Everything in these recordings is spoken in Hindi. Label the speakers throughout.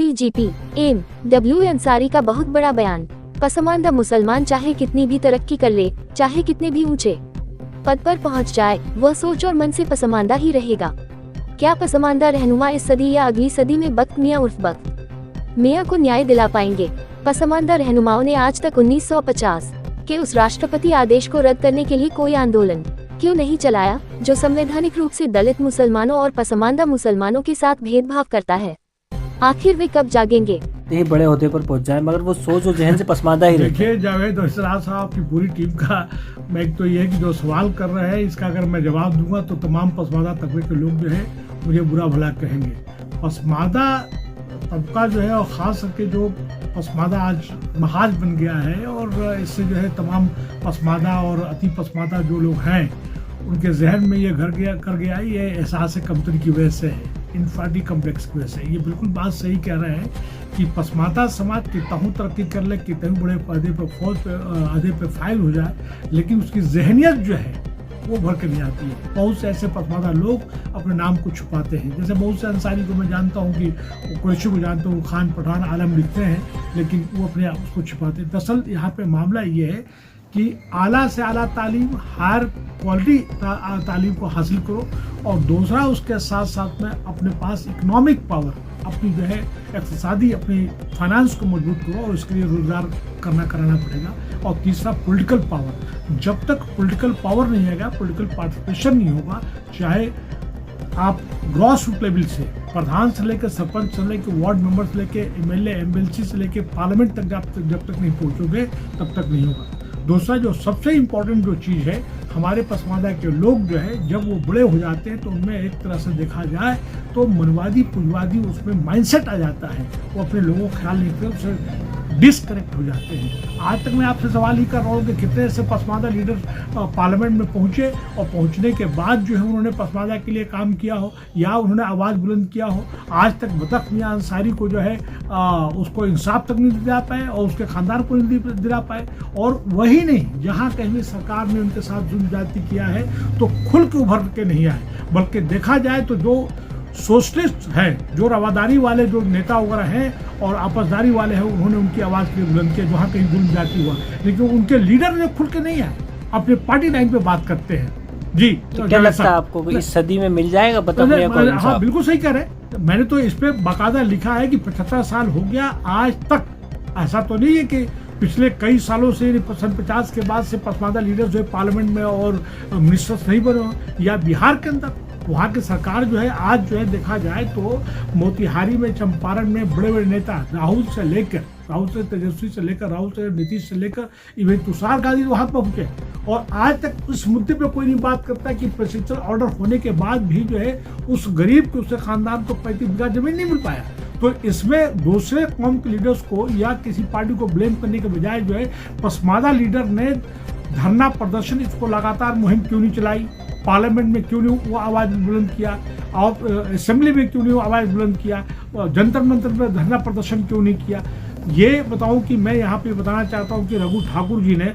Speaker 1: डीजीपी एम.डब्ल्यू. अंसारी का बहुत बड़ा बयान। पसमानदा मुसलमान चाहे कितनी भी तरक्की कर ले, चाहे कितने भी ऊंचे पद पर पहुंच जाए, वह सोच और मन से पसमानदा ही रहेगा। क्या पसमानदा रहनुमा इस सदी या अगली सदी में बख्त मियां उर्फ बख्त मियां को न्याय दिला पाएंगे? पसमानदा रहनुमाओं ने आज तक 1950 के उस राष्ट्रपति आदेश को रद्द करने के लिए कोई आंदोलन क्यों नहीं चलाया, जो संवैधानिक रूप से दलित मुसलमानों और पसमानदा मुसलमानों के साथ भेदभाव करता है? आखिर वे कब जागेंगे?
Speaker 2: ये बड़े होते पर पहुंच जाए, मगर वो सोच और जहन से पसमानदा ही रहे।
Speaker 3: देखिए जावेद इसरार साहब की पूरी टीम का मैं एक तो ये है कि जो सवाल कर रहे हैं इसका अगर मैं जवाब दूंगा तो तमाम पसमानदा तबके के लोग जो है मुझे बुरा भला कहेंगे। पसमानदा तबका जो है और ख़ास करके जो पसमानदा आज महाज बन गया है और इससे जो है तमाम पसमानदा और अति पसमानदा जो लोग हैं उनके जहन में ये कर गया ये एहसास कमतरी की वजह से है, इन्फर्टी कम्प्लेक्स की वजह से। ये बिल्कुल बात सही कह रहे हैं कि पसमानदा समाज कितना तरक्की कर ले, कितने बड़े अहदे पे फाइल हो जाए, लेकिन उसकी जहनियत जो है वो भर के नहीं आती है। बहुत से ऐसे पसमानदा लोग अपने नाम को छुपाते हैं, जैसे बहुत से अंसारी को मैं जानता हूँ कि कुरैशी को जानता हूँ, खान पठान आलम लिखते हैं, लेकिन वो अपने आप उसको छुपाते हैं। दरअसल यहाँ पे मामला ये है कि आला से आला तालीम, हायर क्वालिटी तालीम को हासिल करो और दूसरा उसके साथ साथ में अपने पास इकोनॉमिक पावर, अपनी जो है इक़्तिसादी अपनी फाइनेंस को मजबूत करो और इसके लिए रोजगार कराना पड़ेगा। और तीसरा पॉलिटिकल पावर। जब तक पॉलिटिकल पावर नहीं आएगा, पॉलिटिकल पार्टिसिपेशन नहीं होगा, चाहे आप ग्रॉस रूट लेवल से प्रधान से लेकर सरपंच से लेकर वार्ड मेंबर से लेकर एमएलए एमएलसी से लेकर पार्लियामेंट तक जब तक नहीं पहुंचोगे तब तक नहीं होगा। दूसरा जो सबसे इम्पोर्टेंट जो चीज़ है, हमारे पसमानदा के लोग जो है जब वो बड़े हो जाते हैं तो उनमें एक तरह से देखा जाए तो मनवादी पुंजवादी उसमें माइंडसेट आ जाता है, वो अपने लोगों का ख्याल नहीं करते, उससे डिसकनेक्ट हो जाते हैं। आज तक मैं आपसे सवाल ही कर रहा हूँ कि कितने ऐसे पसमानदा लीडर पार्लियामेंट में पहुँचे और पहुँचने के बाद जो है उन्होंने पसमानदा के लिए काम किया हो या उन्होंने आवाज़ बुलंद किया हो। आज तक बख्त मियां अंसारी को जो है उसको इंसाफ तक नहीं दिला पाए और उसके खानदान को नहीं दिला पाए। और वही नहीं, जहाँ कहीं भी सरकार ने उनके साथ जुल्म ज्यादती किया है तो खुल के उभर के नहीं आए, बल्कि देखा जाए तो जो सोशलिस्ट हैं, जो रवादारी वाले जो नेता वगैरह हैं और आपसदारी वाले हैं, उन्होंने उनकी आवाज़ के लिए बुलंद किया जहाँ कहीं जुल्म ज्यादती हुआ, लेकिन उनके लीडर ने खुल के नहीं आए, अपने पार्टी लाइन पे बात करते हैं। जी
Speaker 2: तो क्या लगता है आपको इस सदी में मिल जाएगा?
Speaker 3: हाँ बिल्कुल सही कह रहे हैं। मैंने तो इस पे बाकायदा लिखा है कि 75 साल हो गया आज तक। ऐसा तो नहीं है कि पिछले कई सालों से सन 50 के बाद से पसमानदा लीडर जो है पार्लियामेंट में और मिनिस्टर्स नहीं बने, या बिहार के अंदर वहाँ की सरकार जो है आज जो है देखा जाए तो मोतिहारी में, चंपारण में बड़े बड़े नेता राहुल से तेजस्वी से लेकर राहुल से नीतीश से लेकर इवन तुषार गांधी वहाँ पहुँचे और आज तक उस मुद्दे पे कोई नहीं बात करता कि प्रेसिडेंशियल ऑर्डर होने के बाद भी जो है उस गरीब के उसके खानदान को 35 बीघा जमीन नहीं मिल पाया। तो इसमें दूसरे कौम के लीडर्स को या किसी पार्टी को ब्लेम करने के बजाय जो है पसमानदा लीडर ने धरना प्रदर्शन, इसको लगातार मुहिम क्यों नहीं चलाई, पार्लियामेंट में क्यों नहीं वो आवाज़ बुलंद किया और असेंबली में क्यों नहीं वो आवाज़ बुलंद किया, जंतर मंतर में धरना प्रदर्शन क्यों नहीं किया। ये बताऊं कि मैं यहाँ पे बताना चाहता हूँ कि रघु ठाकुर जी ने,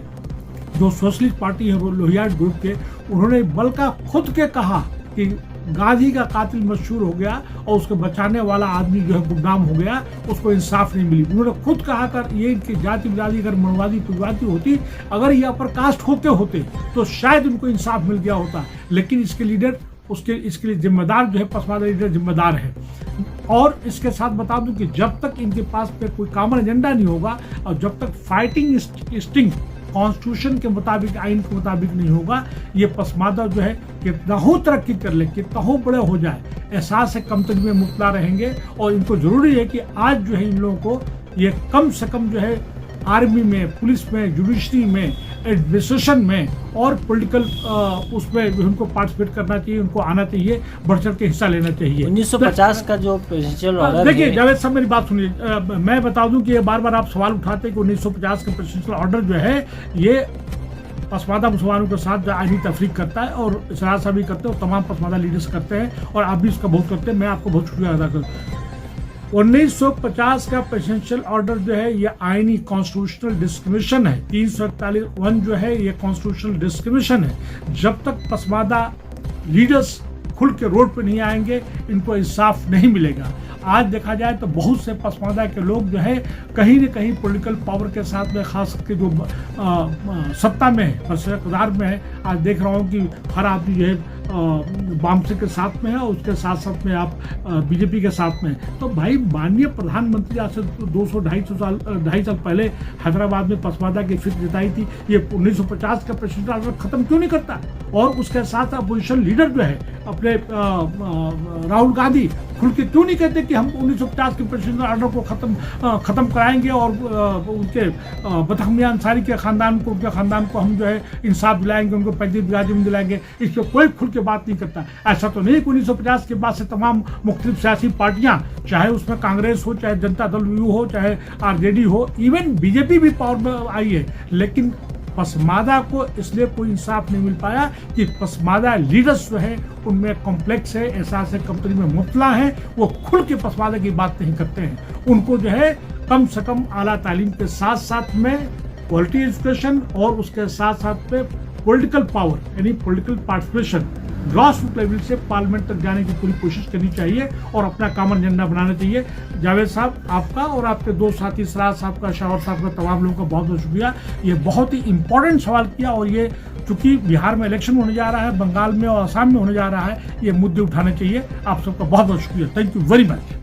Speaker 3: जो सोशलिस्ट पार्टी है लोहिया ग्रुप के, उन्होंने बल्कि खुद के कहा कि गांधी का कातिल मशहूर हो गया और उसको बचाने वाला आदमी जो है गुमनाम हो गया, उसको इंसाफ नहीं मिली। उन्होंने खुद कहा कर ये कि जाति बिरादरी अगर मनवादी पुंजवादी होती, अगर ये अपर कास्ट होते तो शायद उनको इंसाफ मिल गया होता, लेकिन इसके लीडर इसके लिए जिम्मेदार जो है पसमानदा लीडर जिम्मेदार है। और इसके साथ बता दूं कि जब तक इनके पास पे कोई कॉमन एजेंडा नहीं होगा और जब तक फाइटिंग इंस्टिंग कॉन्स्टिट्यूशन के मुताबिक, आइन के मुताबिक नहीं होगा, ये पसमानदा जो है कितना हो तरक्की कर ले, कितना हो बड़े हो जाए, एहसास से कमतरी में मुब्तला रहेंगे। और इनको जरूरी है कि आज जो है इन लोगों को ये कम से कम जो है आर्मी में, पुलिस में, जुडिशरी में, एडमिनिस्ट्रेशन में और पॉलिटिकल उसमें उनको पार्टिसिपेट करना चाहिए, उनको आना चाहिए, बढ़ चढ़ के हिस्सा लेना चाहिए।
Speaker 2: 1950 का जो प्रेसिडेंशियल ऑर्डर,
Speaker 3: देखिए जावेद साहब मेरी बात सुनिए, मैं बता दूं कि ये बार बार आप सवाल उठाते हैं कि 1950 का प्रेसिडेंशियल ऑर्डर जो है ये पसमानदा मुसलमानों के साथ आईनी तफरीक करता है और इसरार साहब भी करते हैं और तमाम पसमानदा लीडर्स करते हैं और आप भी इसका बहुत करते हैं। मैं आपको बहुत शुक्रिया अदा करता हूँ। 1950 का प्रेसिडेंशियल ऑर्डर जो है ये आईनी कॉन्स्टिट्यूशनल डिस्क्रिमिनेशन है। 341 जो है ये कॉन्स्टिट्यूशनल डिस्क्रिमिनेशन है। जब तक पसमानदा लीडर्स खुल के रोड पे नहीं आएंगे, इनको इंसाफ नहीं मिलेगा। आज देखा जाए तो बहुत से पसमानदा के लोग जो है कहीं न कहीं पॉलिटिकल पावर के साथ में, खास करके जो सत्ता में है, इक़्तिदार में है, आज देख रहा हूँ कि हर आदमी जो है वामसे के साथ में है और उसके साथ साथ में आप बीजेपी के साथ में है। तो भाई माननीय प्रधानमंत्री आज से 200-250 साल पहले हैदराबाद में पसमानदा की फिक्र जताई थी। ये 1950 का प्रेसिडेंशियल ऑर्डर खत्म क्यों नहीं करता? और उसके साथ अपोजिशन लीडर जो है अपने राहुल गांधी खुल के क्यों नहीं कहते कि हम 1950 के प्रेसिडेंशियल ऑर्डर को खत्म कराएंगे और उनके बतख मियां अंसारी के खानदान को, उनके खानदान को हम जो है इंसाफ दिलाएंगे, उनको 35 बीघा जमीन दिलाएंगे। इस पर कोई खुल के बात नहीं करता। ऐसा तो नहीं कि 1950 के बाद से तमाम मुख्तलिफ सियासी पार्टियां, चाहे उसमें कांग्रेस हो, चाहे जनता दल यू हो, चाहे आरजेडी हो, इवन बीजेपी भी पावर में आई है, लेकिन पसमानदा को इसलिए कोई इंसाफ नहीं मिल पाया कि पसमानदा लीडर्स जो है उनमें कॉम्प्लेक्स है, एहसास कंपनी में मुब्तला है, वो खुल के पसमानदा की बात नहीं करते हैं। उनको जो है कम से कम आला तालीम के साथ साथ में क्वालिटी एजुकेशन और उसके साथ साथ में पॉलिटिकल पावर यानी political participation grass root level से पार्लियामेंट तक जाने की पूरी कोशिश करनी चाहिए और अपना कॉमन एजेंडा बनाना चाहिए। जावेद साहब आपका और आपके दो साथी सराज साहब का, शाहर साहब का, तमाम लोगों का बहुत बहुत शुक्रिया। ये बहुत ही इंपॉर्टेंट सवाल किया और ये चूंकि बिहार में इलेक्शन होने जा रहा है, बंगाल में और असम में होने जा रहा है, ये मुद्दे उठाने चाहिए। आप सबका बहुत बहुत शुक्रिया। Thank you very much.